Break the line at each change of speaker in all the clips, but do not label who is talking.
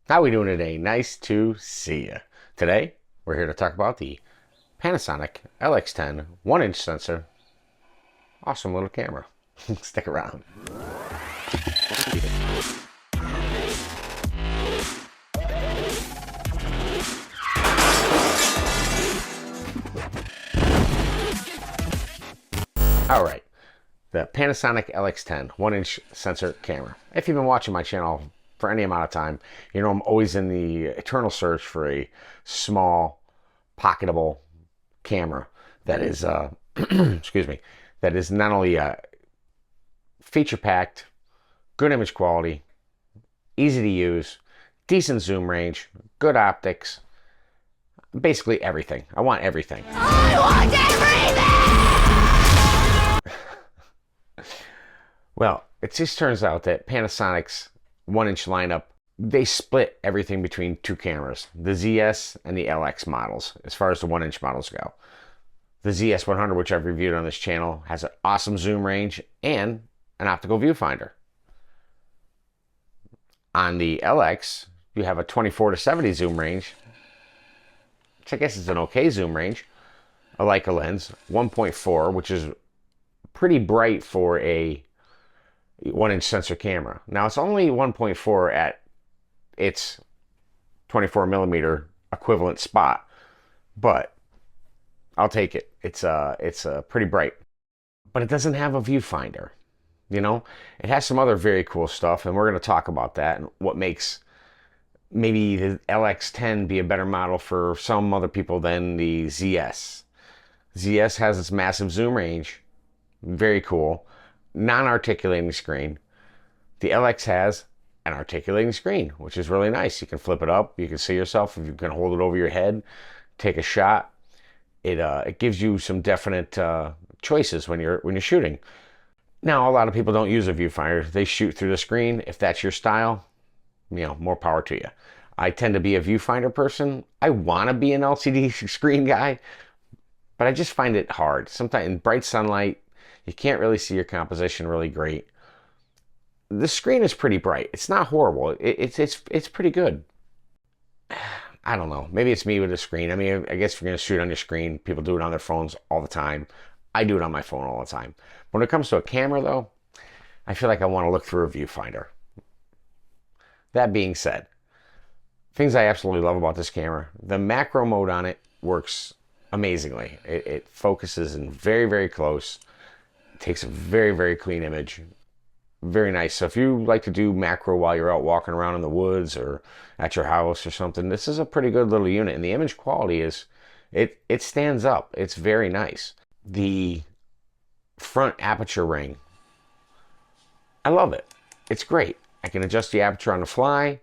How we doing today? Nice to see you. Today, we're here to talk about the Panasonic LX10 1-inch sensor. Awesome little camera. Stick around. Alright, the Panasonic LX10 1-inch sensor camera. If you've been watching my channel for any amount of time, you know I'm always in the eternal search for a small, pocketable camera that is, excuse me, that is not only feature-packed, good image quality, easy to use, decent zoom range, good optics, basically everything. I want everything. I want everything! Well, it just turns out that Panasonic's 1-inch lineup, they split everything between two cameras, the ZS and the LX models, as far as the 1-inch models go. The ZS100, which I've reviewed on this channel, has an awesome zoom range and an optical viewfinder. On the LX, you have a 24-70 zoom range, which I guess is an okay zoom range. A Leica lens, 1.4, which is pretty bright for a 1-inch sensor camera. Now it's only 1.4 at its 24 millimeter equivalent spot, but I'll take it. It's pretty bright, but it doesn't have a viewfinder. You know, it has some other very cool stuff, and we're going to talk about that and what makes maybe the LX10 be a better model for some other people than the ZS. ZS has its massive zoom range, very cool. Non-articulating screen. The LX has an articulating screen, which is really nice. You can flip it up. You can see yourself. If you can hold it over your head, take a shot. It gives you some definite choices when you're shooting. Now, a lot of people don't use a viewfinder. They shoot through the screen. If that's your style, you know, more power to you. I tend to be a viewfinder person. I want to be an LCD screen guy, but I just find it hard. Sometimes in bright sunlight, you can't really see your composition really great. The screen is pretty bright. It's not horrible. It's pretty good. I don't know. Maybe it's me with the screen. I mean, I guess if you're going to shoot on your screen, people do it on their phones all the time. I do it on my phone all the time. When it comes to a camera, though, I feel like I want to look through a viewfinder. That being said, things I absolutely love about this camera, the macro mode on it works amazingly. It focuses in very, very close. Takes a very, very clean image. Very nice. So if you like to do macro while you're out walking around in the woods or at your house or something, this is a pretty good little unit. And the image quality is, it stands up. It's very nice. The front aperture ring, I love it. It's great. I can adjust the aperture on the fly.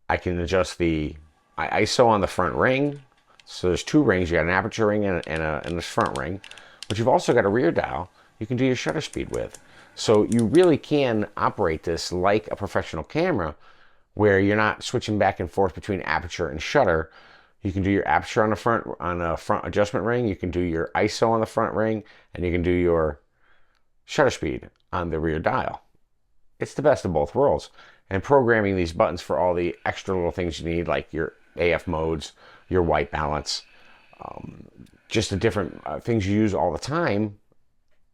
I can adjust the ISO on the front ring. So there's two rings. You got an aperture ring and this front ring. But you've also got a rear dial you can do your shutter speed with. So you really can operate this like a professional camera where you're not switching back and forth between aperture and shutter. You can do your aperture on a front adjustment ring, you can do your ISO on the front ring, and you can do your shutter speed on the rear dial. It's the best of both worlds. And programming these buttons for all the extra little things you need, like your AF modes, your white balance, just the different things you use all the time.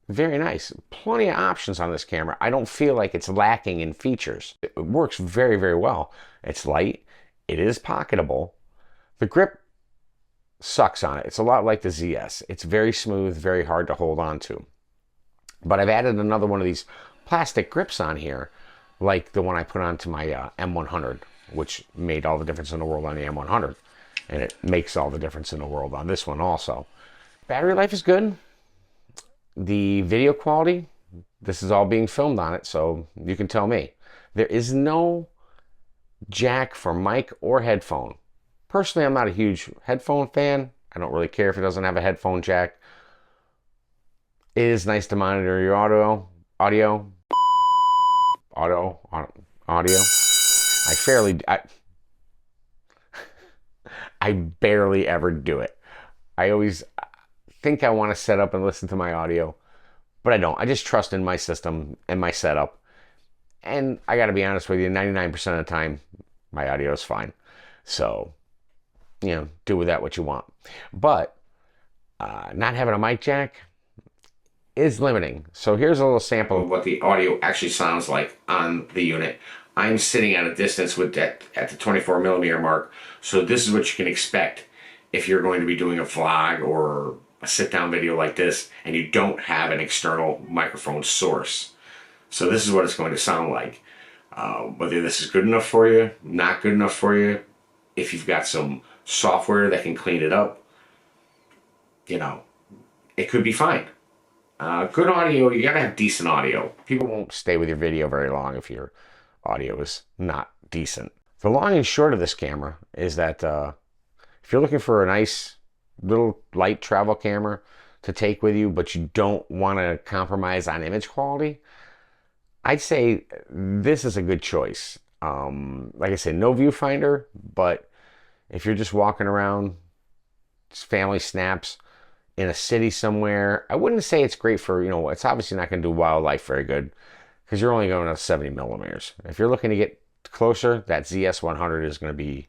Very nice. Plenty of options on this camera. I don't feel like it's lacking in features. It works very, very well. It's light. It is pocketable. The grip sucks on it. It's a lot like the ZS. It's very smooth, very hard to hold on to. But I've added another one of these plastic grips on here, like the one I put onto my M100, which made all the difference in the world on the M100. And it makes all the difference in the world on this one also. Battery life is good. The video quality, this is all being filmed on it, so you can tell me. There is no jack for mic or headphone. Personally, I'm not a huge headphone fan. I don't really care if it doesn't have a headphone jack. It is nice to monitor your audio. I barely ever do it. I always think I want to set up and listen to my audio, but I don't. I just trust in my system and my setup. And I got to be honest with you, 99% of the time, My audio is fine. So, you know, do with that what you want. But not having a mic jack is limiting. So here's a little sample of what the audio actually sounds like on the unit. I'm sitting at a distance with that at the 24 millimeter mark. So this is what you can expect if you're going to be doing a vlog or a sit down video like this and you don't have an external microphone source. So this is what it's going to sound like. Whether this is good enough for you, not good enough for you, if you've got some software that can clean it up, you know, it could be fine. Good audio, you gotta have decent audio. People won't stay with your video very long if your audio is not decent. The long and short of this camera is that if you're looking for a nice little light travel camera to take with you, but you don't want to compromise on image quality, I'd say this is a good choice. Like I said, no viewfinder, but if you're just walking around, family snaps in a city somewhere, I wouldn't say it's great for, you know, it's obviously not going to do wildlife very good because you're only going to 70 millimeters. If you're looking to get closer, that ZS100 is going to be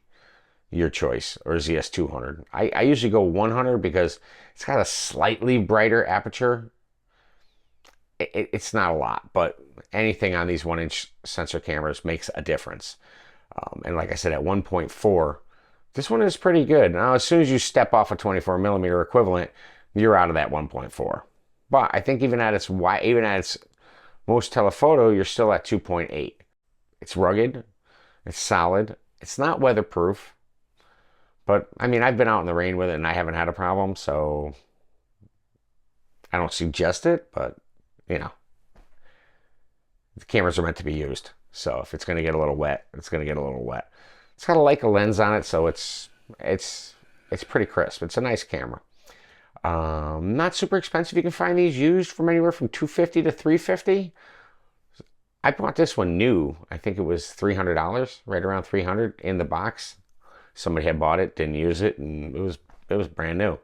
your choice, or ZS200. I usually go 100 because it's got a slightly brighter aperture. It's not a lot, but anything on these 1-inch sensor cameras makes a difference. And like I said, at 1.4, this one is pretty good. Now, as soon as you step off a 24 millimeter equivalent, you're out of that 1.4. But I think even at its most telephoto, you're still at 2.8. It's rugged, it's solid, it's not weatherproof. But I mean, I've been out in the rain with it and I haven't had a problem, so I don't suggest it, but you know, the cameras are meant to be used. So if it's going to get a little wet, it's going to get a little wet. It's got a Leica lens on it, so it's pretty crisp. It's a nice camera. Not super expensive. You can find these used from anywhere from $250 to $350. I bought this one new. I think it was $300, right around $300 in the box. Somebody had bought it, didn't use it, and it was brand new.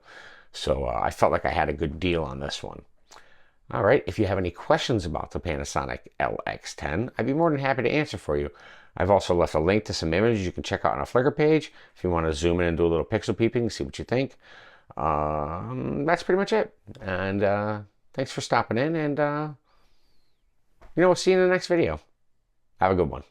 So I felt like I had a good deal on this one. All right, if you have any questions about the Panasonic LX10, I'd be more than happy to answer for you. I've also left a link to some images you can check out on a Flickr page if you want to zoom in and do a little pixel peeping, see what you think. That's pretty much it. And thanks for stopping in, and we'll see you in the next video. Have a good one.